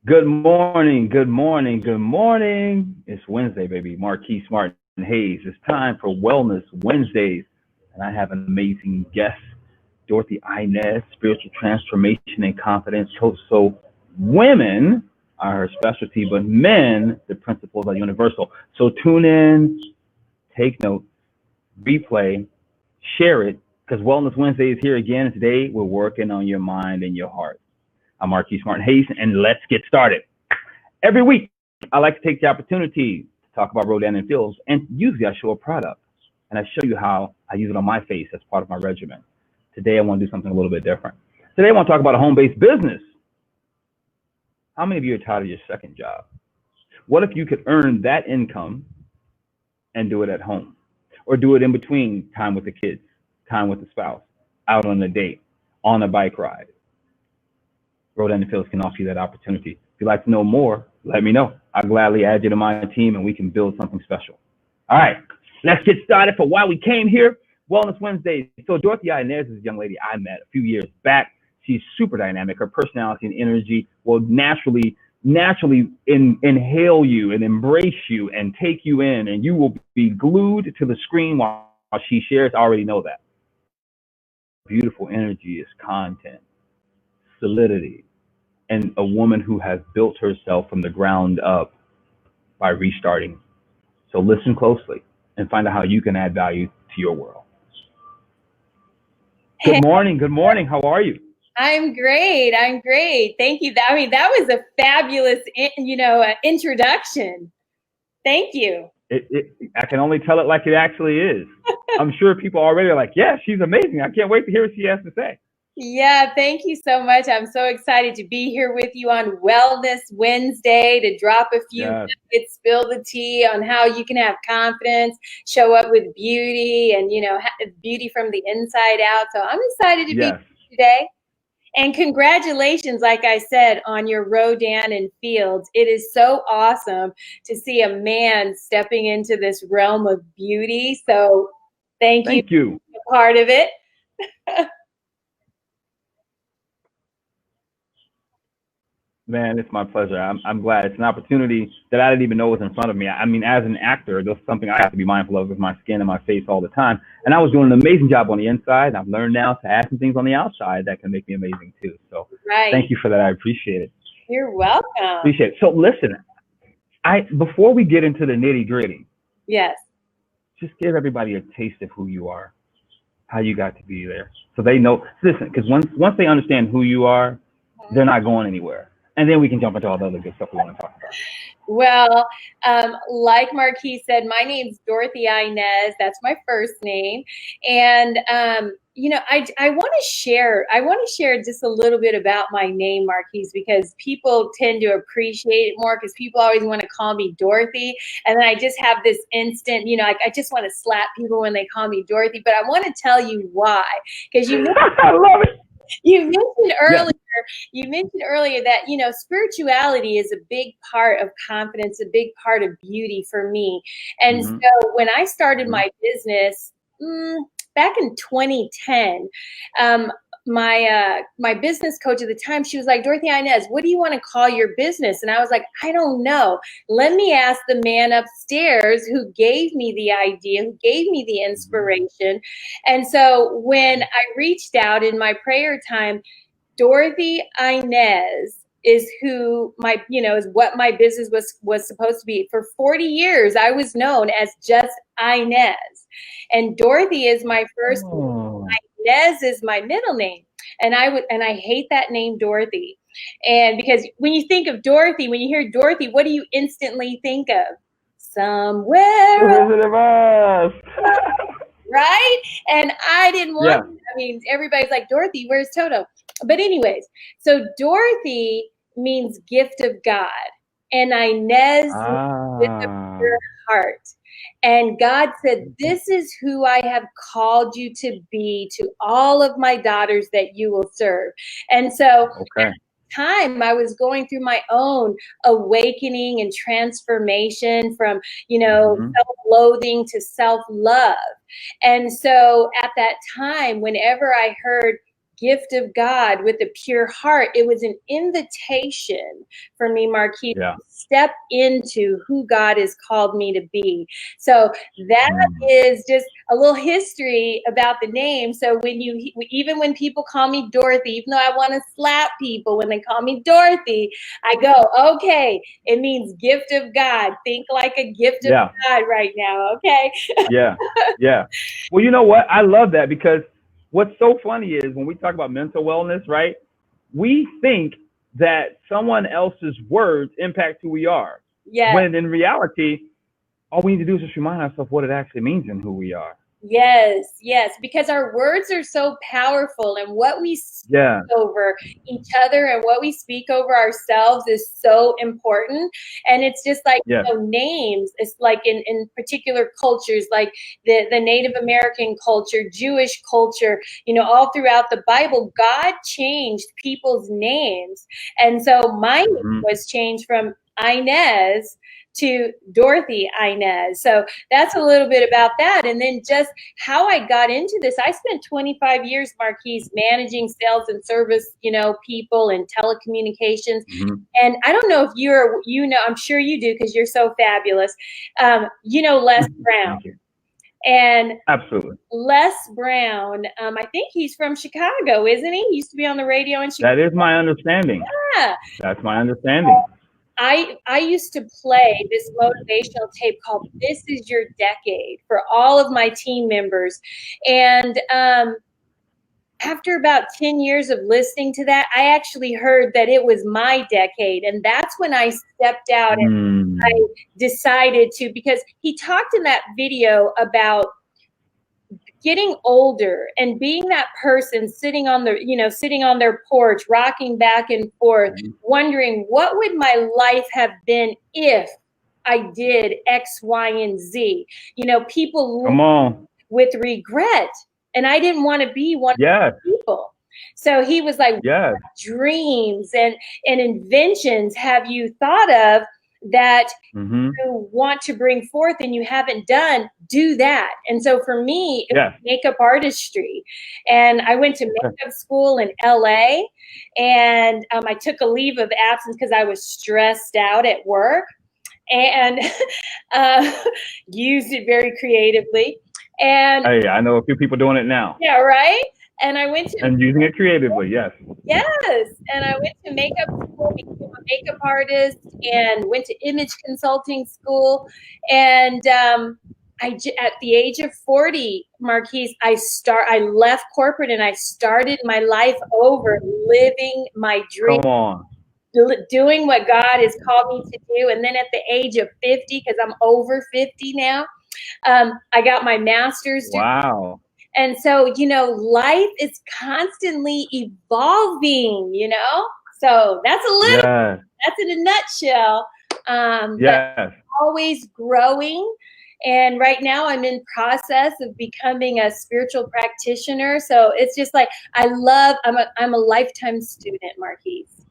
Good morning, good morning, good morning. It's Wednesday, baby. Marquise Martin Hayes. It's time for Wellness Wednesdays. And I have an amazing guest, Dorothy-Inez, spiritual transformation and confidence coach. So women are her specialty, but men, the principles are universal. So tune in, take notes, replay, share it, because Wellness Wednesday is here again. And today we're working on your mind and your heart. I'm Marquise Martin Hayes, and let's get started. Every week, I like to take the opportunity to talk about Rodan and Fields, and usually I show a product, and I show you how I use it on my face as part of my regimen. Today, I want to do something a little bit different. Today, I want to talk about a home-based business. How many of you are tired of your second job? What if you could earn that income and do it at home, or do it in between time with the kids, time with the spouse, out on a date, on a bike ride? Rodan and Fields can offer you that opportunity. If you'd like to know more, let me know. I'll gladly add you to my team and we can build something special. All right, let's get started for why we came here. Wellness Wednesday. So Dorothy-Inez is a young lady I met a few years back. She's super dynamic. Her personality and energy will naturally inhale you and embrace you and take you in, and you will be glued to the screen while she shares. I already know that. Beautiful energy is content, solidity, and a woman who has built herself from the ground up by restarting. So listen closely and find out how you can add value to your world. Good Hey, morning. Good morning. How are you? I'm great. I'm great. Thank you. That was a fabulous, introduction. Thank you. I can only tell it like it actually is. I'm sure people already are like, yeah, she's amazing. I can't wait to hear what she has to say. Yeah, thank you so much. I'm so excited to be here with you on Wellness Wednesday to drop a few Yes, nuggets, spill the tea on how you can have confidence, show up with beauty, and beauty from the inside out. So I'm excited to be yes. here today. And congratulations, like I said, on your Rodan and Fields. It is so awesome to see a man stepping into this realm of beauty. So thank you Thank you. for being a part of it. Man, it's my pleasure. I'm glad. It's an opportunity that I didn't even know was in front of me. I mean, as an actor, there's something I have to be mindful of with my skin and my face all the time. And I was doing an amazing job on the inside. And I've learned now to add some things on the outside that can make me amazing too. So Right. thank you for that. I appreciate it. You're welcome. Appreciate it. So listen, I before we get into the nitty gritty, Yes. just give everybody a taste of who you are, how you got to be there, so they know. Listen, because once they understand who you are, they're not going anywhere. And then we can jump into all the other good stuff we want to talk about. Well, like Marquis said, my name's Dorothy-Inez. That's my first name. And, I want to share just a little bit about my name, Marquise, because people tend to appreciate it more because people always want to call me Dorothy. And then I just have this instant, I just want to slap people when they call me Dorothy. But I want to tell you why, because I love it. you mentioned Yes. earlier that spirituality is a big part of confidence, a big part of beauty for me. And Hmm. so when I started Hmm. my business back in 2010, um, my business coach at the time, she was like, Dorothy-Inez, what do you want to call your business? And I was like, I don't know. Let me ask the man upstairs who gave me the idea, who gave me the Hmm. inspiration. And so when I reached out in my prayer time, Dorothy-Inez is is what my business was supposed to be. For 40 years, I was known as just Inez. And Dorothy is my first name. Oh. Inez is my middle name. And I hate that name Dorothy. And because when you think of Dorothy, when you hear Dorothy, what do you instantly think of? The Somewhere, Wizard of Oz. right? And I didn't want, Yeah. I mean, everybody's like, Dorothy, where's Toto? But anyways, so Dorothy means gift of God, and Inez means with a Ah. pure heart. And God said, this is who I have called you to be to all of my daughters that you will serve. And so Okay. time I was going through my own awakening and transformation from, Hmm. self-loathing to self-love. And so at that time, whenever I heard gift of God with a pure heart. It was an invitation for me, Marquis, Yeah. to step into who God has called me to be. So that is just a little history about the name. So even when people call me Dorothy, even though I want to slap people when they call me Dorothy, I go, okay, it means gift of God. Think like a gift of Yeah. God right now. Okay. Yeah. Yeah. Well, you know what? I love that because what's so funny is when we talk about mental wellness, right? We think that someone else's words impact who we are. Yes. When in reality, all we need to do is just remind ourselves what it actually means and who we are. Yes, yes, because our words are so powerful, and what we speak Yeah. over each other and what we speak over ourselves is so important. And it's just like, Yeah. names. It's like in particular cultures, like the Native American culture, Jewish culture, all throughout the Bible, God changed people's names. And so my name was changed from Inez to Dorothy-Inez. So that's a little bit about that. And then just how I got into this. I spent 25 years, Marquise, managing sales and service, people and telecommunications. And I don't know if I'm sure you do because you're so fabulous. Les Brown. Thank you. And Absolutely. Les Brown, I think he's from Chicago, isn't he? He used to be on the radio in Chicago. That is my understanding. Yeah. That's my understanding. I used to play this motivational tape called "This Is Your Decade" for all of my team members. And after about 10 years of listening to that, I actually heard that it was my decade. And that's when I stepped out and I decided to, because he talked in that video about getting older and being that person sitting on their porch, rocking back and forth, wondering what would my life have been if I did X, Y, and Z. People Come on. with regret, and I didn't want to be one of those people. So he was like, what dreams and inventions have you thought of that you want to bring forth and you haven't done? Do that. And so for me, it was makeup artistry. And I went to makeup school in LA, and I took a leave of absence because I was stressed out at work, and used it very creatively. And hey, I know a few people doing it now. Yeah, right? And I went to and using it creatively, yes. Yes. And I went to makeup school, became a makeup artist, and went to image consulting school. And at the age of 40, Marquise, I left corporate and I started my life over, living my dream. Come on. Doing what God has called me to do. And then at the age of 50, because I'm over 50 now, I got my master's degree. Wow. And so, life is constantly evolving, So that's a little, that's in a nutshell. But always growing. And right now I'm in process of becoming a spiritual practitioner. So it's just like, I'm a lifetime student, Marquise.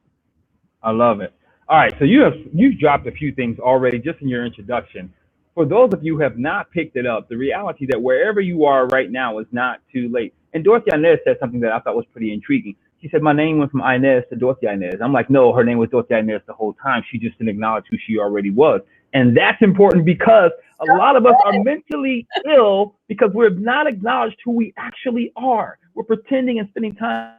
I love it. All right. So you've dropped a few things already just in your introduction. For those of you who have not picked it up, the reality that wherever you are right now is not too late. And Dorothy-Inez said something that I thought was pretty intriguing. She said, my name went from Inez to Dorothy-Inez. I'm like, no, her name was Dorothy-Inez the whole time. She just didn't acknowledge who she already was. And that's important because a lot of us are mentally ill because we're not acknowledged who we actually are. We're pretending and spending time.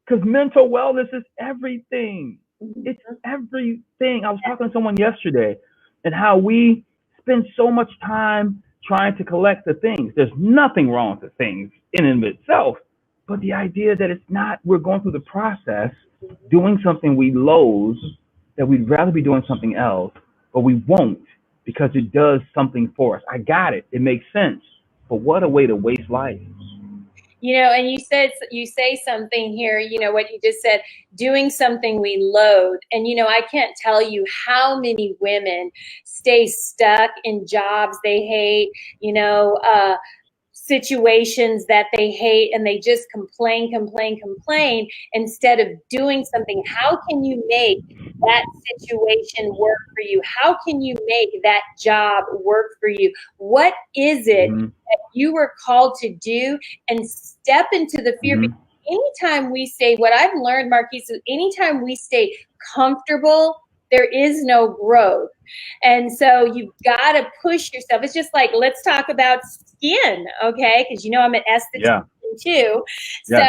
Because mental wellness is everything. It's everything. I was talking to someone yesterday and how we spend so much time trying to collect the things. There's nothing wrong with the things in and of itself, but the idea that it's not, we're going through the process, doing something we loathe, that we'd rather be doing something else, but we won't because it does something for us. I got it. It makes sense. But what a way to waste life. And you say something here, what you just said, doing something we loathe. And, I can't tell you how many women stay stuck in jobs they hate, situations that they hate and they just complain instead of doing something. How can you make that situation work for you? How can you make that job work for you? What is it that you were called to do? And step into the fear. Because anytime we stay, what I've learned, Marquise, is anytime we stay comfortable, there is no growth. And so you've got to push yourself. It's just like, let's talk about skin, okay? Because I'm an esthetician too. So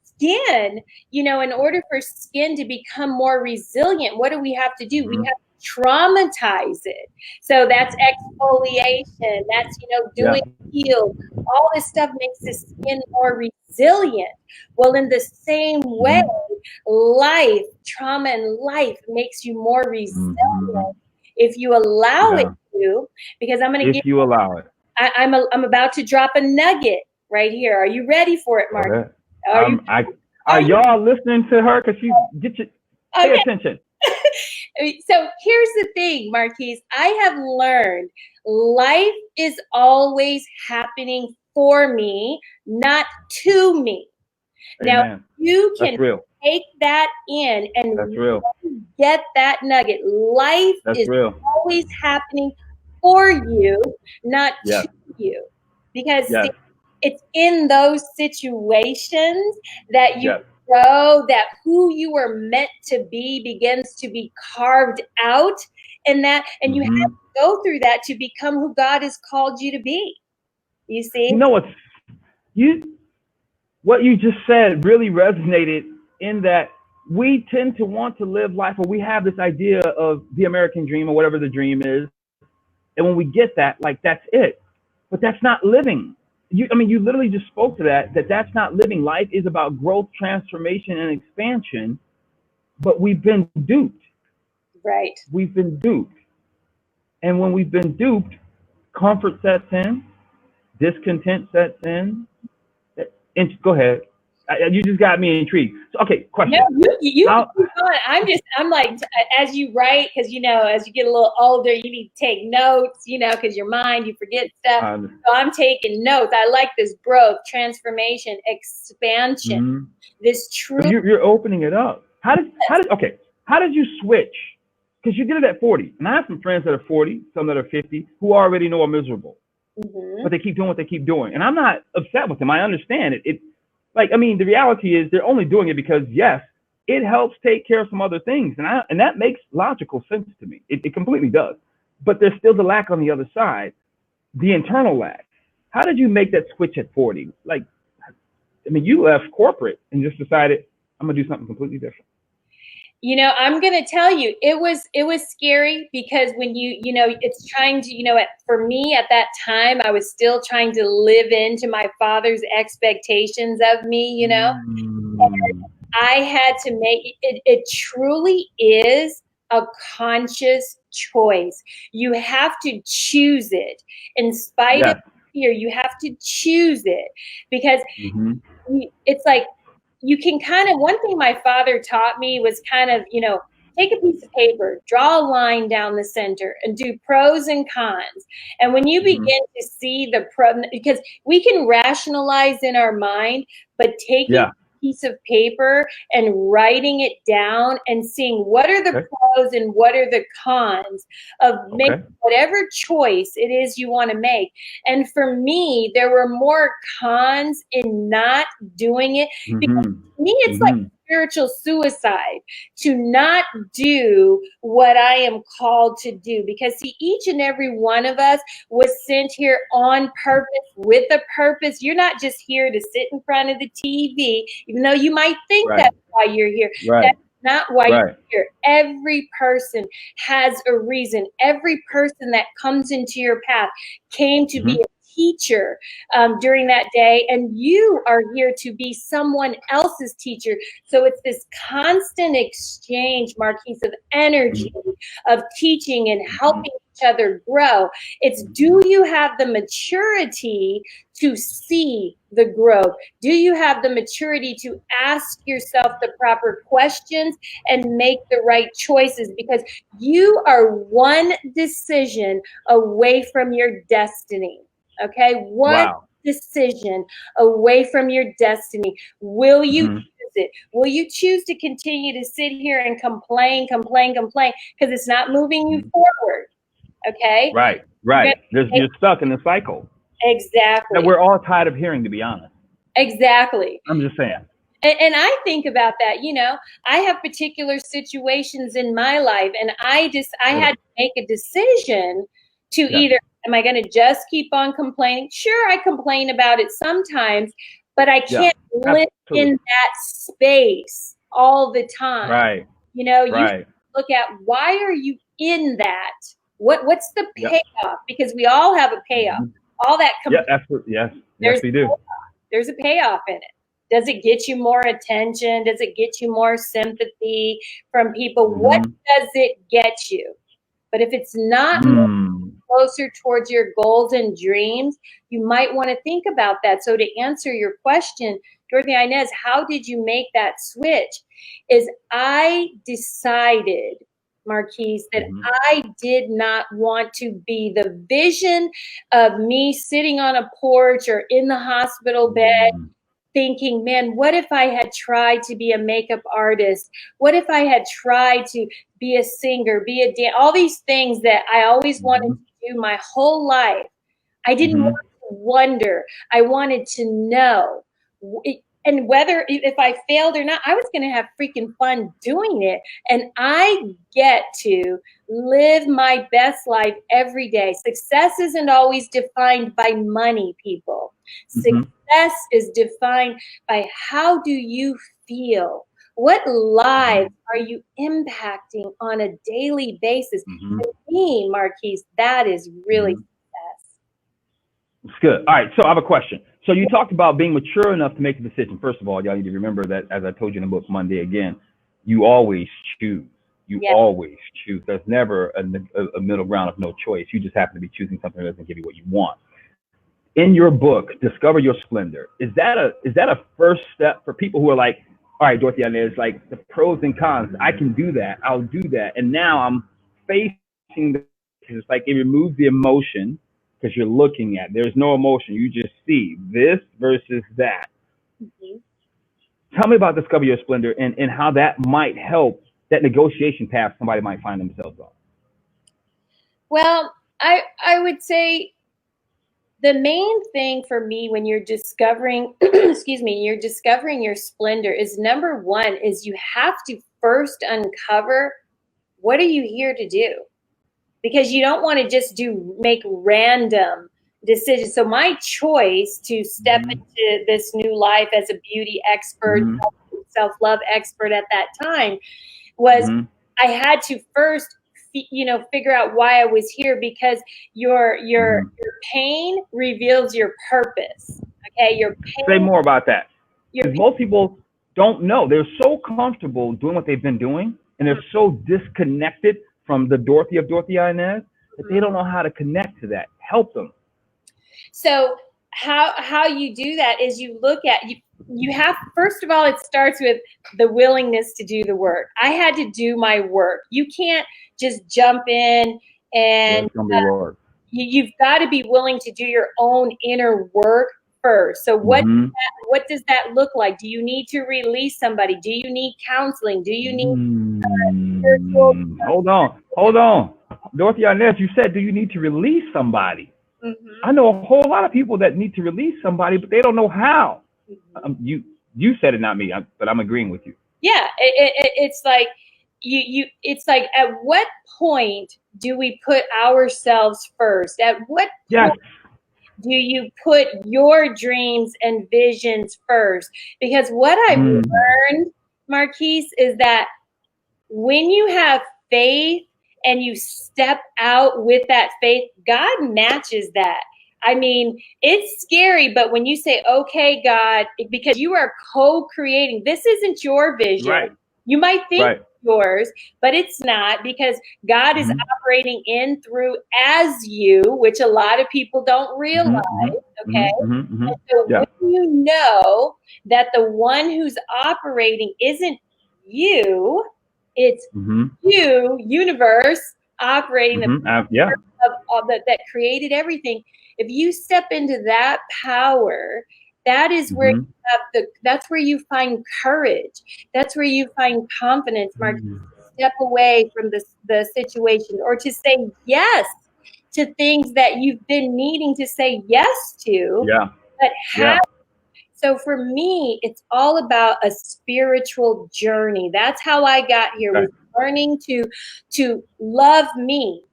skin, in order for skin to become more resilient, what do we have to do? We have to traumatize it. So that's exfoliation. That's, doing heal. All this stuff makes the skin more resilient. Well, in the same way, trauma in life makes you more resilient if you allow it to. Because I'm going to if you allow it. I'm about to drop a nugget right here. Are you ready for it, Mark? Are y'all listening to her? Because pay attention. So here's the thing, Marquise. I have learned life is always happening for me, not to me. Amen. Now, you can take that in and get that nugget. Life is always happening for you, not to you. Because it's in those situations that you grow, that who you were meant to be begins to be carved out, and you have to go through that to become who God has called you to be. You see? You know what you just said really resonated in that we tend to want to live life, or we have this idea of the American dream or whatever the dream is. And when we get that, like, that's it. But that's not living. You literally just spoke to that's not living. Life is about growth, transformation, and expansion. But we've been duped. Right. We've been duped. And when we've been duped, comfort sets in, discontent sets in. And go ahead. You just got me intrigued. So, okay, question. No, you I'm like, as you write, because as you get a little older, you need to take notes, because your mind, you forget stuff. So I'm taking notes. I like this growth, transformation, expansion. This true. So you're opening it up. How did you switch? Because you did it at 40, and I have some friends that are 40, some that are 50, who already know are miserable. But they keep doing what they keep doing. And I'm not upset with them. I understand it. The reality is they're only doing it because, yes, it helps take care of some other things. And that makes logical sense to me. It completely does. But there's still the lack on the other side, the internal lack. How did you make that switch at 40? You left corporate and just decided, I'm going to do something completely different. I'm going to tell you, it was scary because when it's trying to, for me at that time, I was still trying to live into my father's expectations of me, and I had to make it. It truly is a conscious choice. You have to choose it in spite of fear. You have to choose it because it's like, you can one thing my father taught me was take a piece of paper, draw a line down the center and do pros and cons. And when you begin to see the because we can rationalize in our mind, but taking a piece of paper and writing it down and seeing what are the pros and what are the cons of making whatever choice it is you want to make. And for me, there were more cons in not doing it because to me, it's like spiritual suicide to not do what I am called to do. Because see, each and every one of us was sent here on purpose, with a purpose. You're not just here to sit in front of the TV, even though you might think that's why you're here. That's not why you're here. Every person has a reason. Every person that comes into your path came to be a teacher during that day, and you are here to be someone else's teacher. So it's this constant exchange, Marquise, of energy, of teaching and helping each other grow. It's, do you have the maturity to see the growth? Do you have the maturity to ask yourself the proper questions and make the right choices? Because you are one decision away from your destiny. Okay, one decision away from your destiny? Will you Mhm. choose it? Will you choose to continue to sit here and complain, because it's not moving you Mhm. forward? Okay. Right. You're Right. gonna You're stuck in the cycle that exactly. we're all tired of hearing, to be honest. Exactly. I'm just saying. And I think about that, I have particular situations in my life, and I Yeah. had to make a decision to Yeah. either, am I going to just keep on complaining? Sure, I complain about it sometimes, but I Yeah. can't live in Absolutely. that space all the time. Right. You Right. look at, why are you in that? What's the Yep. payoff? Because we all have a payoff. Mhm. All that Yeah. Absolutely. Yes. Yes, there's we do. there's a payoff in it. Does it get you more attention? Does it get you more sympathy from people? What Mhm. does it get you? But if it's not Mm. closer towards your goals and dreams, you might want to think about that. So to answer your question, Dorothy-Inez, how did you make that switch? Is I decided, Marquise, that Mhm. I did not want to be the vision of me sitting on a porch or in the hospital bed Mm. thinking, man, what if I had tried to be a makeup artist? What if I had tried to be a singer, be a dancer, all these things that I always wanted Mhm. to do my whole life. I didn't want Mhm. to wonder. I wanted to know. And whether if I failed or not, I was going to have freaking fun doing it. And I get to live my best life every day. Success isn't always defined by money, people. Mhm. Success is defined by how do you feel? What Mhm. lives are you impacting on a daily basis? Mhm. To me, Marquise, that is really Mhm. success. It's good. All right. So I have a question. So you talked about being mature enough to make a decision. First of all, y'all need to remember that, as I told you in the book Monday again, you always choose. You Yeah. always choose. There's never a middle ground of no choice. You just happen to be choosing something that doesn't give you what you want. In your book, Discover Your Splendor, is that a first step for people who are like, all right, Dorothy, there's like the pros and cons. I can do that. I'll do that. And now I'm facing the, it's like it removes the emotion because you're looking at. There's no emotion. You just see this versus that. Mhm. Tell me about Discover Your Splendor and how that might help that negotiation path somebody might find themselves on. Well, I would say the main thing for me when you're discovering, excuse me, you're discovering your splendor is, number one, is you have to first uncover, what are you here to do? Because you don't want to just make random decisions. So my choice to step Mm-hmm. into this new life as a beauty expert, Mm-hmm. self-love expert at that time, was Mm-hmm. I had to first figure out why I was here, because Mm-hmm. your pain reveals your purpose. Okay, Say more about that. your Because most people don't know. They're so comfortable doing what they've been doing, and they're so disconnected from the Dorothy of Dorothy-Inez that they pain. don't know how to connect to that. Help them. So how you do that is you look at you have, first of all, it starts with the willingness to do the work. I had to do my work. You can't just jump in, Yeah, and it's gonna be work. you've got to be willing to do your own inner work first. So Mm-hmm. what does that look like? Do you need to release somebody? Do you need counseling? Do you need spiritual? Hold on. Hold on. Dorothy-Inez, you said, do you need to release somebody? I Mhm. know a whole lot of people that need to release somebody, but they don't know how. Mhm. You said it, not me, but I'm agreeing with you. Yeah, it's like it's like, at what point do we put ourselves first? At what Yes. point do you put your dreams and visions first? Because what I've Mm. learned, Marquise, is that when you have faith and you step out with that faith, God matches that. I mean, it's scary, but when you say, okay, God, because you are co-creating, this isn't your vision. Right. You might think Right. it's yours, but it's not, because God is Mm-hmm. operating in, through, as you, which a lot of people don't realize. Mm-hmm. Okay. Mm-hmm. Mm-hmm. And so Yeah. when you know that the one who's operating isn't you, it's Mm-hmm. you, universe, operating the Mm-hmm. Yeah. of that created everything. If you step into that power, that is where you have that's where you find courage. That's where you find confidence, Mark. Step away from the situation, or to say yes to things that you've been needing to say yes to, Yeah. but Yeah. so for me, it's all about a spiritual journey. That's how I got here, was learning to love me.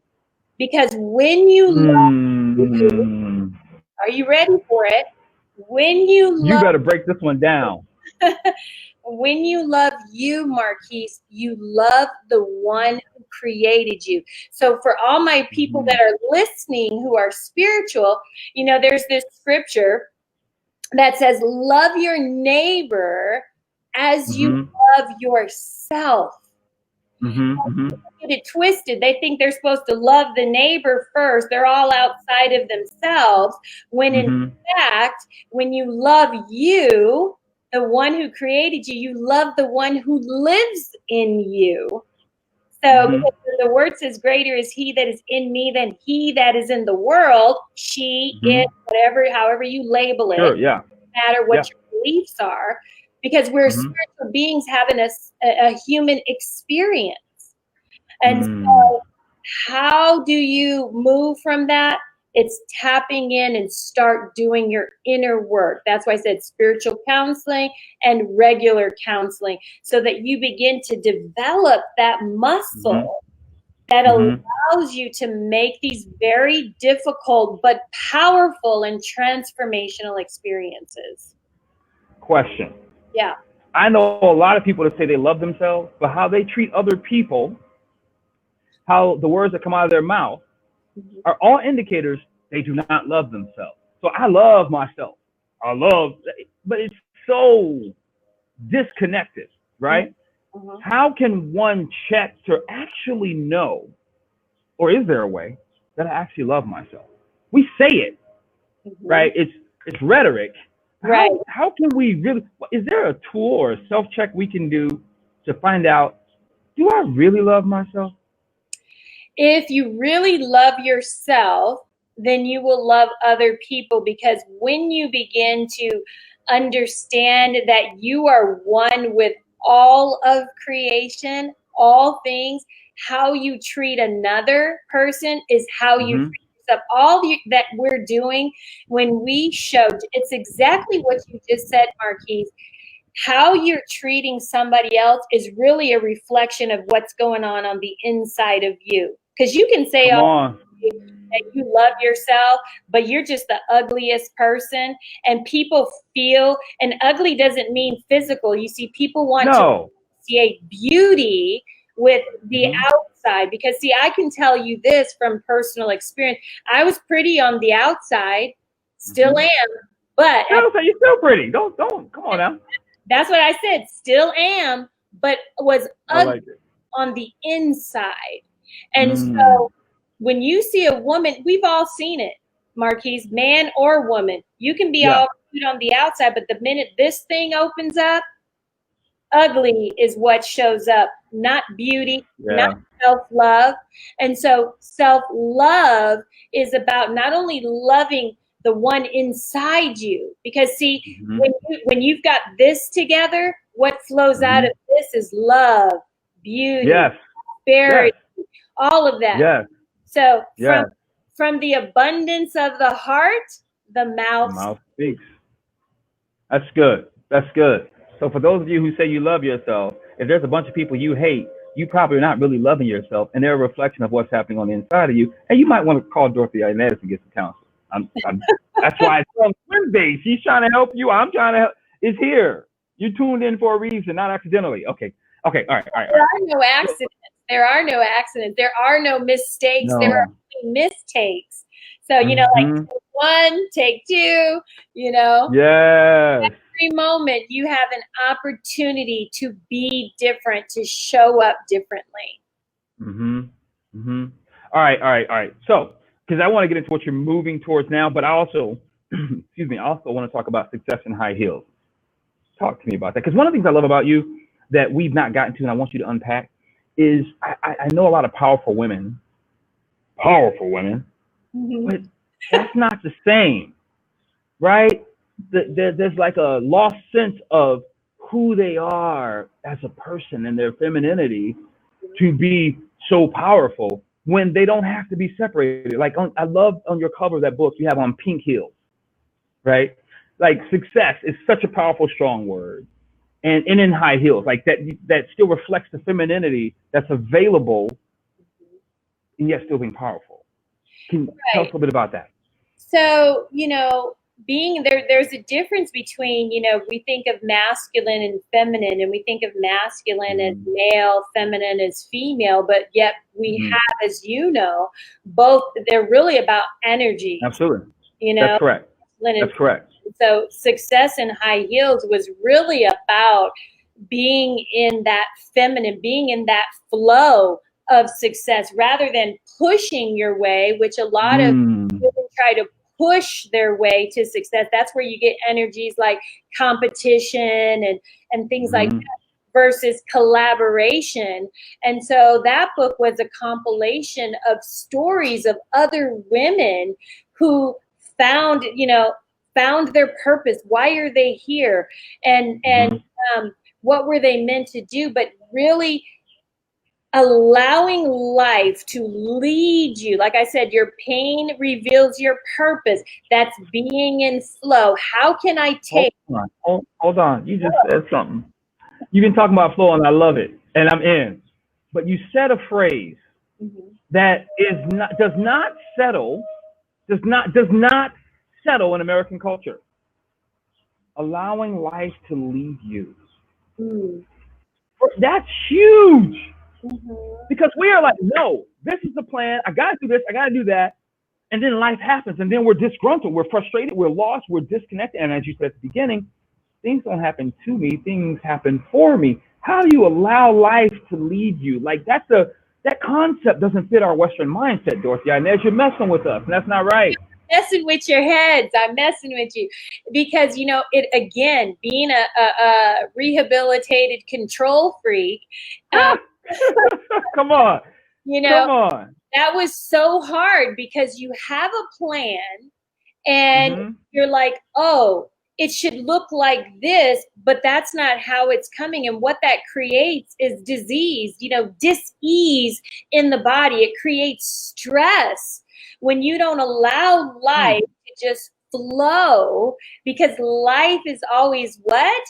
Because when you love you, are you ready for it? When you You love better break this one down. when you love you, Marquise, you love the one who created you. So for all my people that are listening who are spiritual, you know, there's this scripture that says, love your neighbor as you love yourself. Get it twisted. They think they're supposed to love the neighbor first. They're all outside of themselves. When in fact, when you love you, the one who created you, you love the one who lives in you. So because the word says, greater is he that is in me than he that is in the world. She, it, whatever, however you label it. Sure, yeah. No matter what your beliefs are, because we're spiritual beings having a human experience. And so how do you move from that? It's tapping in and start doing your inner work. That's why I said spiritual counseling and regular counseling, so that you begin to develop that muscle that allows you to make these very difficult but powerful and transformational experiences. Question. Yeah. I know a lot of people that say they love themselves, but how they treat other people, how the words that come out of their mouth are all indicators they do not love themselves. So I love myself. But it's so disconnected, right? How can one check to actually know, or is there a way that I actually love myself? We say it, right? It's rhetoric. Right. How can we really, is there a tool or a self-check we can do to find out, do I really love myself? If you really love yourself, then you will love other people, because when you begin to understand that you are one with all of creation, all things, how you treat another person is how you treat yourself. That we're doing when we show, it's exactly what you just said, Marquise. How you're treating somebody else is really a reflection of what's going on the inside of you. Because you can say that you love yourself, but you're just the ugliest person, and people feel, and ugly doesn't mean physical. You see, people want to associate beauty with the outside, because see, I can tell you this from personal experience. I was pretty on the outside, still am, but you're still pretty. Don't come on now. That's what I said. Still am, but was ugly on the inside. And so when you see a woman, we've all seen it, Marquise, man or woman. You can be all cute on the outside, but the minute this thing opens up, ugly is what shows up, not beauty, not self-love. And so self-love is about not only loving the one inside you, because see, when you've got this together, what flows out of this is love, beauty, prosperity, all of that. So from the abundance of the heart, the mouth speaks. That's good. That's good. So for those of you who say you love yourself, if there's a bunch of people you hate, you probably are not really loving yourself, and they're a reflection of what's happening on the inside of you. And you might want to call Dorothy-Inez and get some counsel. That's why it's on Wednesday. She's trying to help you. I'm trying to help. It's here. You tuned in for a reason, not accidentally. Okay. All right. There are no accidents. There are no accidents. There are no mistakes. There are only mistakes. So, you know, like take one, take two, you know. Yes. Every moment you have an opportunity to be different, to show up differently. All right. So, because I want to get into what you're moving towards now, but I also, excuse me, I also want to talk about success in high heels. Talk to me about that. Because one of the things I love about you that we've not gotten to and I want you to unpack is I know a lot of powerful women, but That's not the same, right? There's like a lost sense of who they are as a person and their femininity to be so powerful when they don't have to be separated. Like I love on your cover of that book you have on pink heels, right? Like success is such a powerful, strong word, and in high heels, like that still reflects the femininity that's available and yet still being powerful. Can you tell us a Right. little bit about that? So, being there, there's a difference between, we think of masculine and feminine, and we think of masculine as Mm-hmm. male, feminine as female, but yet we Mm-hmm. have, as both, they're really about energies, Absolutely. you That's know, correct. masculine That's and correct. so success in high heels was really about being in that feminine, being in that flow of success rather than pushing your way, which a lot of Mm. women try to push their way to success. That's where you get energies like competition and things like Mm-hmm. that versus collaboration. And so that book was a compilation of stories of other women who found, found their purpose. Why are they here? And Mm-hmm. what were they meant to do? But really allowing life to lead you. Like I said, your pain reveals your purpose. That's being in flow. How can I Hold take on. Hold on. You just said something. You've been talking about flow, and I love it, and I'm in. But you said a phrase Mhm. that does not settle, does not settle in American culture. Allowing life to lead you. Mm. That's huge Mhm. because we are like, no, this is the plan. I got to do this. I got to do that. And then life happens, and then we're disgruntled, we're frustrated, we're lost, we're disconnected. And as you said at the beginning, things don't happen to me, things happen for me. How do you allow life to lead you? Like that concept doesn't fit our Western mindset, Dorothy-Inez. You're messing with us, and that's not right. Messing with your heads. I'm messing with you because it again being a rehabilitated control freak. Um, Come on, you come know on. that was so hard because you have a plan and Mm-hmm. you're like, oh, it should look like this, but that's not how it's coming. And what that creates is disease, dis-ease in the body. It creates stress when you don't allow life Mm. to just flow, because life is always what?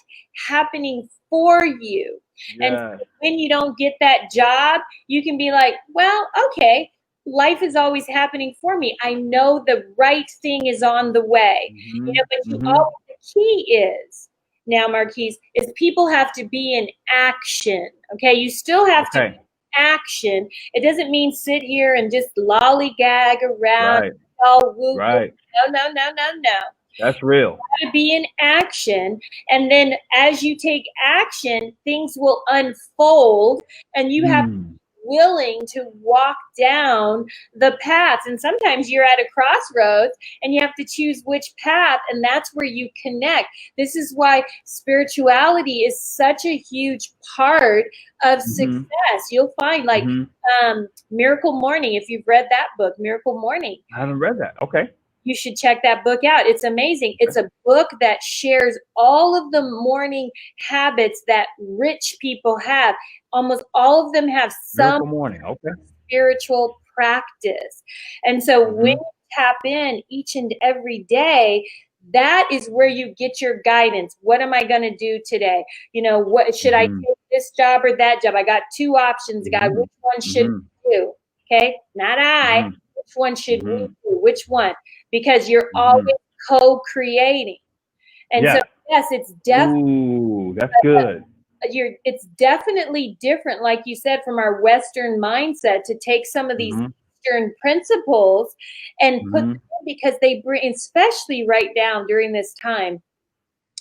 Happening for you. And Yes. so when you don't get that job, you can be like, well, okay, life is always happening for me. I know the right thing is on the way. Mm-hmm. But Mm-hmm. the key is now, Marquise, is people have to be in action. Okay. You still have to be Okay. in action. It doesn't mean sit here and just lollygag around, Right. all woo woo. Right. No, no, no, no, no. That's real. To be in action, and then as you take action, things will unfold, and you have Mm. willing to walk down the paths. And sometimes you're at a crossroads and you have to choose which path, and that's where you connect. This is why spirituality is such a huge part of Mm-hmm. success. You'll find like Mm-hmm. Miracle Morning, if you've read that book, Miracle Morning, I haven't read that. Okay. you should check that book out. It's amazing. It's a book that shares all of the morning habits that rich people have. Almost all of them have some Miracle Morning. Okay. spiritual practice. And so when Mm-hmm. you tap in each and every day, that is where you get your guidance. What am I going to do today? What should I Mm-hmm. take, this job or that job? I got two options, guy. Mm-hmm. Which one should Mm-hmm. we do? Okay, not I. Mm-hmm. Which one should we Mm-hmm. do? Which one? Because you're Mm-hmm. always co-creating. And so Yes. yes, Ooh, that's good. it's definitely different, like you said, from our Western mindset to take some of these Mm-hmm. Eastern principles and put them Mm-hmm. in, because they bring, especially right now during this time,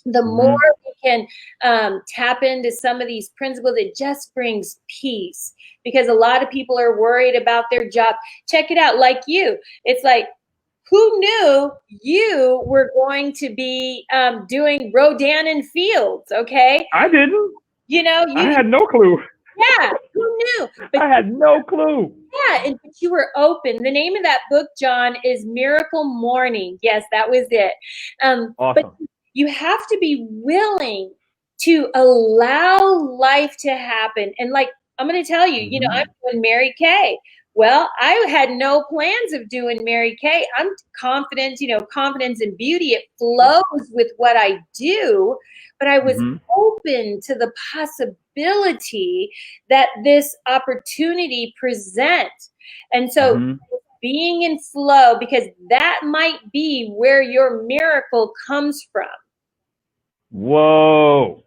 the more Mm-hmm. we can tap into some of these principles, it just brings peace, because a lot of people are worried about their job. Check it out, like you. It's like, who knew you were going to be doing Rodan and Fields? Okay, I didn't. I you had no clue. Yeah, who knew? But I had no clue. yeah, and but you were open. The name of that book, John, is Miracle Morning. Yes, that was it. But Awesome. you have to be willing to allow life to happen. And like I'm going to tell you, I'm doing Mary Kay. Well, I had no plans of doing Mary Kay. I'm confident, confidence and beauty. It flows with what I do, but I was open to the possibility that this opportunity present. And so being in flow, because that might be where your miracle comes from. Whoa.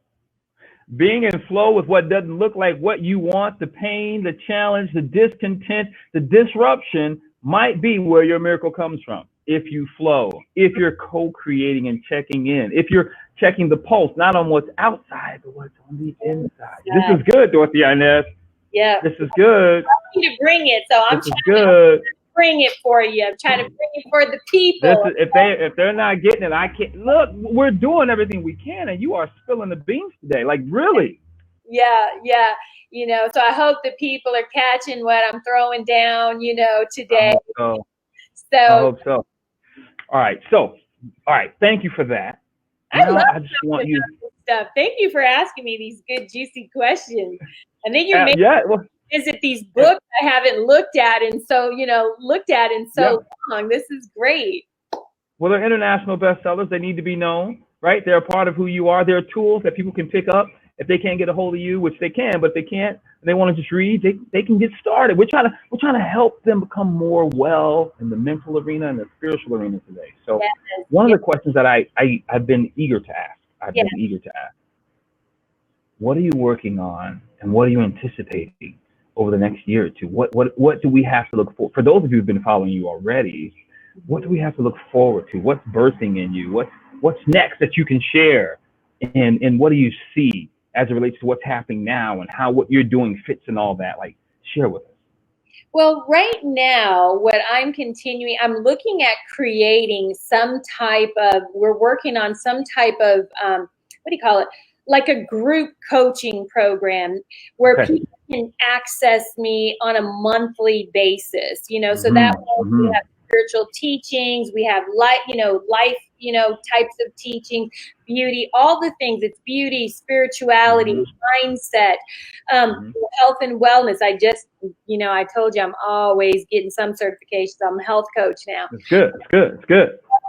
Being in flow with what doesn't look like what you want, the pain, the challenge, the discontent, the disruption might be where your miracle comes from. If you flow, if you're co-creating and checking in, if you're checking the pulse, not on what's outside, but what's on the inside. This is good, Dorothy-Inez. Yeah. This is good. I need to bring it, so I'm trying to bring it for you. I'm trying to bring it for the people. If they're not getting it, I can't. Look, we're doing everything we can, and you are spilling the beans today. Like, really? Yeah. So I hope the people are catching what I'm throwing down, today. I hope so. All right. Thank you for that. I just want you stuff. Thank you for asking me these good, juicy questions. And then you visit these books I haven't looked at in so long. This is great. Well, they're international bestsellers. They need to be known, right? They're a part of who you are. They're tools that people can pick up if they can't get a hold of you, which they can, but if they can't, and they want to just read, they can get started. We're trying to help them become more well in the mental arena and the spiritual arena today. So one of the questions that I've been eager to ask, what are you working on and what are you anticipating over the next year or two? What do we have to look for? For those of you who've been following you already, what do we have to look forward to? What's birthing in you? What's next that you can share? And what do you see as it relates to what's happening now and how what you're doing fits in all that? Like, share with us. Well, right now, what I'm looking at creating we're working on some type of, like a group coaching program where people can access me on a monthly basis, so that we have spiritual teachings, we have life, types of teachings, beauty, all the things. It's beauty, spirituality, mindset, health and wellness. I told you I'm always getting some certifications. I'm a health coach now. It's good.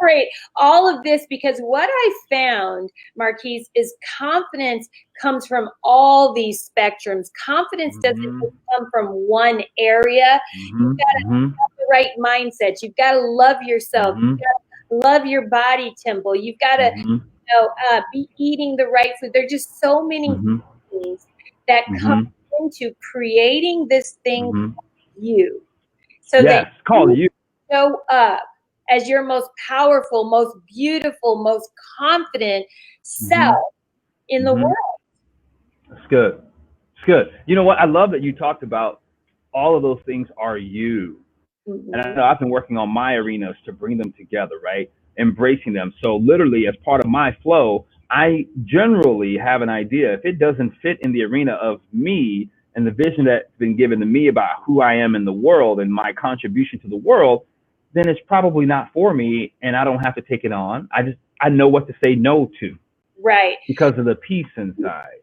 Great. All of this, because what I found, Marquise, is confidence comes from all these spectrums. Confidence doesn't come from one area. You've got to have the right mindset. You've got to love yourself. You've got to love your body temple. You've got to be eating the right food. There are just so many things that come into creating this thing called you. So that you show up as your most powerful, most beautiful, most confident self in the world. That's good. It's good. You know what? I love that you talked about all of those things are you. And I know I've been working on my arenas to bring them together, right? Embracing them. So literally, as part of my flow, I generally have an idea. If it doesn't fit in the arena of me and the vision that's been given to me about who I am in the world and my contribution to the world, then it's probably not for me, and I don't have to take it on. I know what to say no to. Right. Because of the peace inside.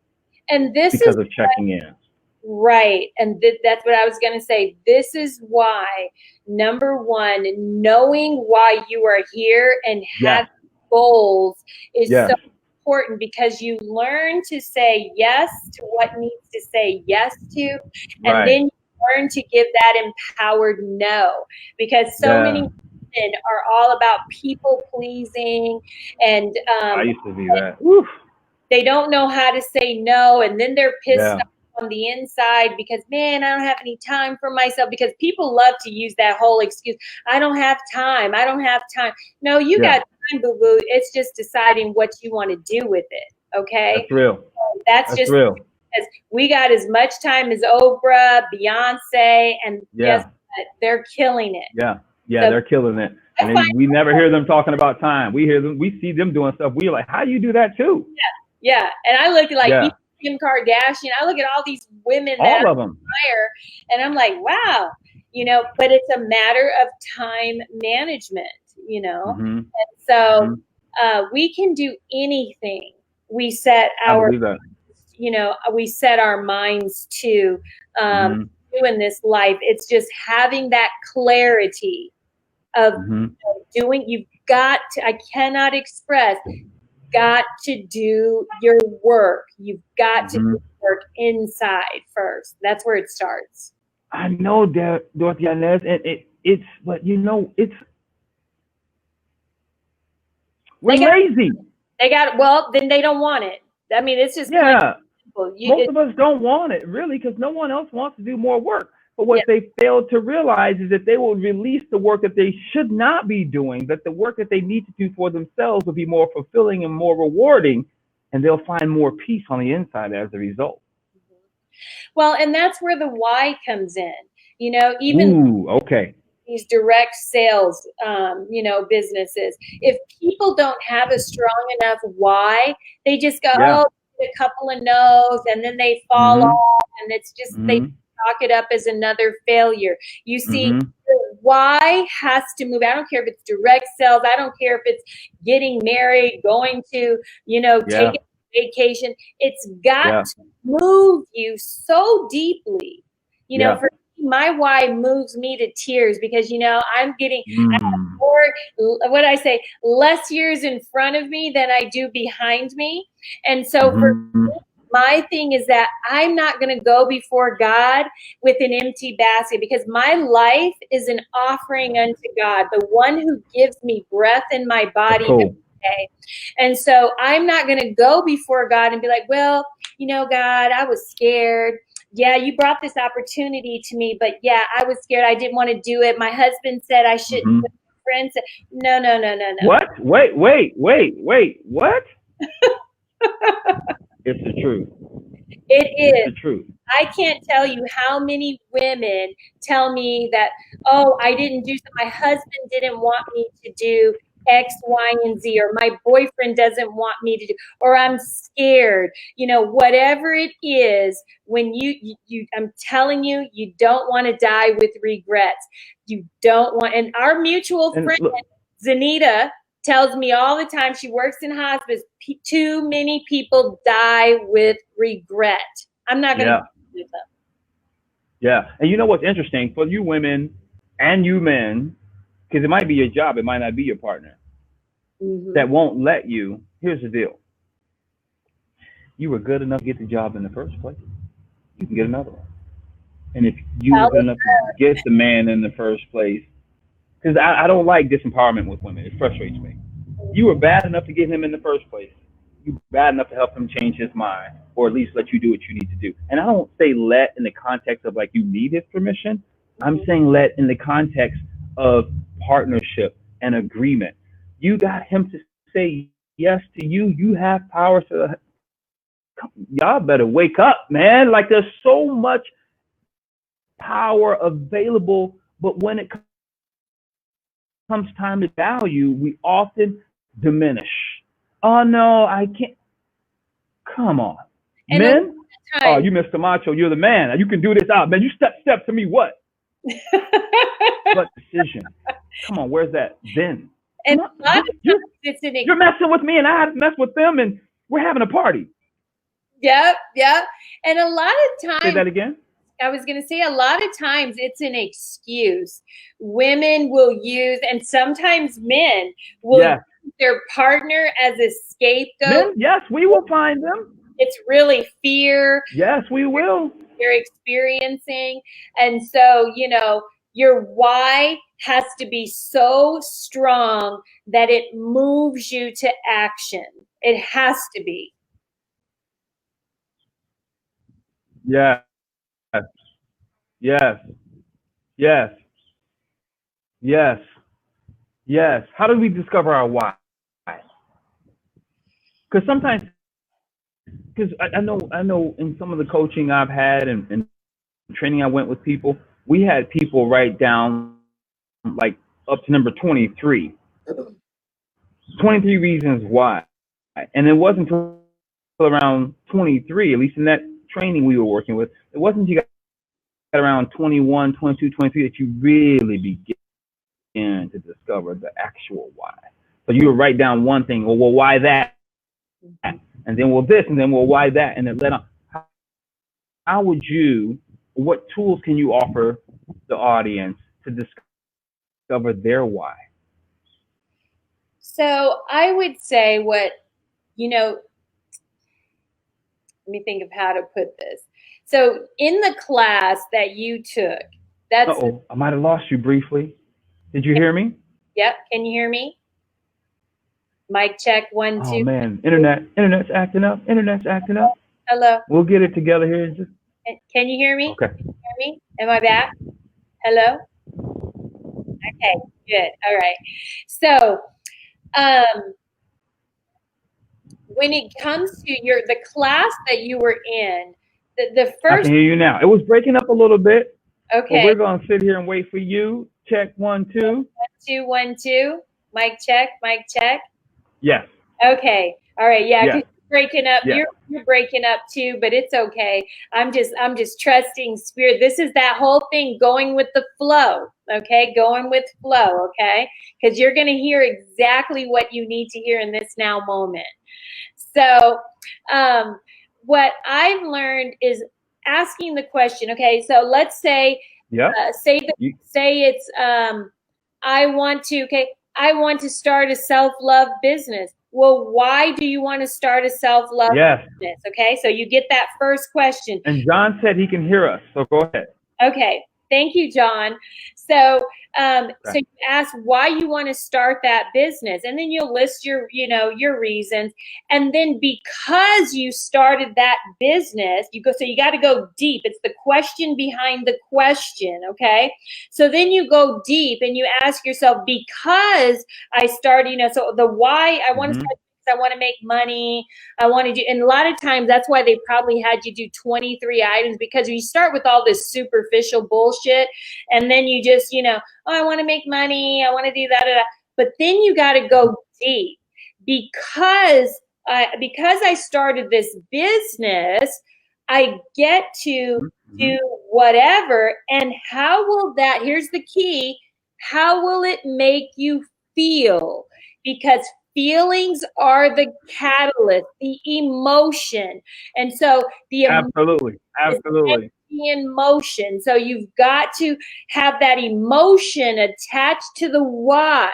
And this because of checking in. Right. And that's what I was going to say. This is why, number one, knowing why you are here and having goals is so important, because you learn to say yes to what needs to say yes to, and then you learn to give that empowered no, because so many women are all about people pleasing, and I used to be that. They don't know how to say no, and then they're pissed off on the inside because, man, I don't have any time for myself, because people love to use that whole excuse. I don't have time. No, you got time, boo-boo. It's just deciding what you want to do with it. Okay. That's real. So that's just real. Because we got as much time as Oprah, Beyonce, and guess what? They're killing it. Yeah, so they're killing it. And then we never hear them talking about time. We see them doing stuff. We're like, how do you do that too? Yeah. And I look like Kim Kardashian. I look at all these women that All I of them. admire, and I'm like, wow, but it's a matter of time management, Mm-hmm. And so Mm-hmm. we can do anything we set I believe that. we set our minds to Mm-hmm. do in this life. It's just having that clarity of Mm-hmm. doing. I cannot express, got to do your work. You've got to do work inside first. That's where it starts. I know that, Dorothy-Inez, and but we're lazy. Then they don't want it. I mean, it's just Yeah. simple. Most of us don't want it, really, because no one else wants to do more work. But what they fail to realize is that they will release the work that they should not be doing, that the work that they need to do for themselves will be more fulfilling and more rewarding, and they'll find more peace on the inside as a result. Well, and that's where the why comes in. Even okay. These direct sales, businesses. If people don't have a strong enough why, they just go, a couple of no's, and then they fall off, and it's just they chalk it up as another failure. You see, why has to move. I don't care if it's direct sales. I don't care if it's getting married, going to, taking vacation. It's got to move you so deeply. For my why moves me to tears because I'm getting more, what I say, less years in front of me than I do behind me. And so for me, my thing is that I'm not going to go before God with an empty basket, because my life is an offering unto God, the one who gives me breath in my body every day. And so I'm not going to go before God and be like, well, God, I was scared. Yeah, you brought this opportunity to me, but I was scared. I didn't want to do it. My husband said I shouldn't. Friends said, no. What? Wait. What? It's the truth. It is. It's the truth. I can't tell you how many women tell me that, oh, I didn't do something. My husband didn't want me to do X, Y, and Z, or my boyfriend doesn't want me to do, or I'm scared. Whatever it is, when I'm telling you, you don't want to die with regrets. You don't want, and our mutual friend, Zanita, tells me all the time, she works in hospice, too many people die with regret. I'm not going to do them. Yeah. And you know what's interesting? For you women and you men, because it might be your job, it might not be your partner, that won't let you. Here's the deal. You were good enough to get the job in the first place. You can get another one. And if you were good enough to get the man in the first place, because I don't like disempowerment with women. It frustrates me. You were bad enough to get him in the first place. You were bad enough to help him change his mind, or at least let you do what you need to do. And I don't say let in the context of like you need his permission. I'm saying let in the context of partnership and agreement. You got him to say yes to you. You have power to. Y'all better wake up, man. Like there's so much power available, but when it comes time to value, we often diminish. Oh no, I can't. Come on, and men. Oh, you Mr. Macho, you're the man. You can do this out, man. You step to me. What? What decision? Come on, where's that then? And a lot of times you're messing with me, and I have to mess with them, and we're having a party. Yep. And a lot of times. Say that again. I was going to say, a lot of times it's an excuse. Women will use, and sometimes men will use their partner as a scapegoat. Men, yes, we will find them. It's really fear. Yes, we will. They're experiencing. And so, your why has to be so strong that it moves you to action. It has to be. Yeah. Yes. How do we discover our why? Because sometimes, because I know in some of the coaching I've had and training I went with people, we had people write down like up to number 23. 23 reasons why. And it wasn't until around 23, at least in that training we were working with. It wasn't you got around 21, 22, 23 that you really begin to discover the actual why. So you would write down one thing, well, why that? And then, well, this, and then, well, why that? And then let on. How would you, what tools can you offer the audience to discover their why? So I would say let me think of how to put this. So in the class that you took, I might have lost you briefly. Did you hear me? Yep. Can you hear me? Mic check, 1, 2. Oh man, internet's acting up. Hello. We'll get it together here. Can you hear me? Okay. Can you hear me? Am I back? Hello? Okay, good. All right. So, when it comes to the class that you were in, the first. I can hear you now. It was breaking up a little bit. Okay. But we're gonna sit here and wait for you. Check 1, 2. 1, 2, 1, 2. Mic check. Mic check. Yes. Okay. All right. Yeah. Yes. Breaking up. Yes. You're breaking up too, but it's okay. I'm just trusting Spirit. This is that whole thing, going with the flow. Okay, going with flow. Okay, because you're going to hear exactly what you need to hear in this now moment. So, what I've learned is asking the question. Okay, so let's say, say it's I want to start a self-love business. Well, why do you want to start a self-love business? Okay, so you get that first question. And John said he can hear us, so go ahead. Okay, thank you, John. So, so you ask why you want to start that business, and then you'll list your reasons. And then because you started that business, you got to go deep. It's the question behind the question. Okay, so then you go deep and you ask yourself, because I started, so the why I want to start. I want to make money. I want to do, and a lot of times that's why they probably had you do 23 items, because you start with all this superficial bullshit, and then you just, I want to make money. I want to do that. But then you got to go deep, because I started this business, I get to do whatever. And how will that? Here's the key. How will it make you feel? Because feelings are the catalyst, the emotion. And so absolutely in motion. So you've got to have that emotion attached to the why,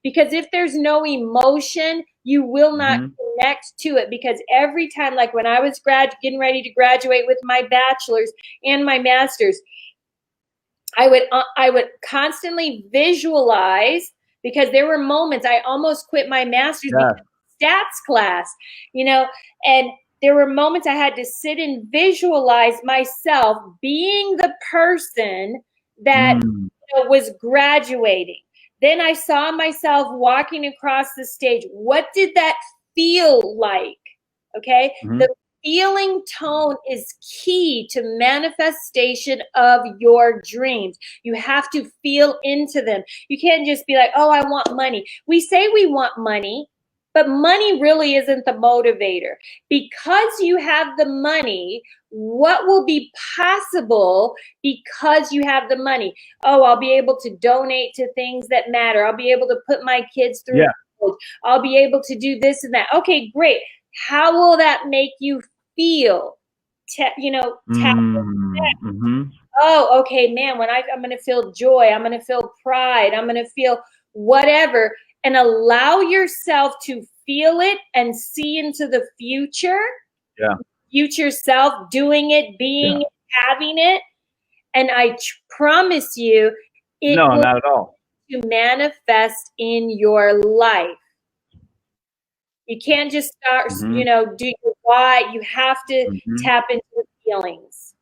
because if there's no emotion, you will not connect to it. Because every time, like when I was getting ready to graduate with my bachelor's and my master's, I would constantly visualize, because there were moments I almost quit my master's because of stats class, and there were moments I had to sit and visualize myself being the person that was graduating. Then I saw myself walking across the stage. What did that feel like? Okay. The feeling tone is key to manifestation of your dreams. You have to feel into them. You can't just be like, oh, I want money. We say we want money, but money really isn't the motivator. Because you have the money, what will be possible because you have the money? Oh, I'll be able to donate to things that matter. I'll be able to put my kids through college. I'll be able to do this and that. Okay, great. How will that make you feel? Oh, okay, man, when I'm going to feel joy, I'm going to feel pride, I'm going to feel whatever, and allow yourself to feel it and see into the future. Future self doing it, being it, having it. And I promise you, it will not at all. To manifest in your life. You can't just start, do your why. You have to tap into the feelings.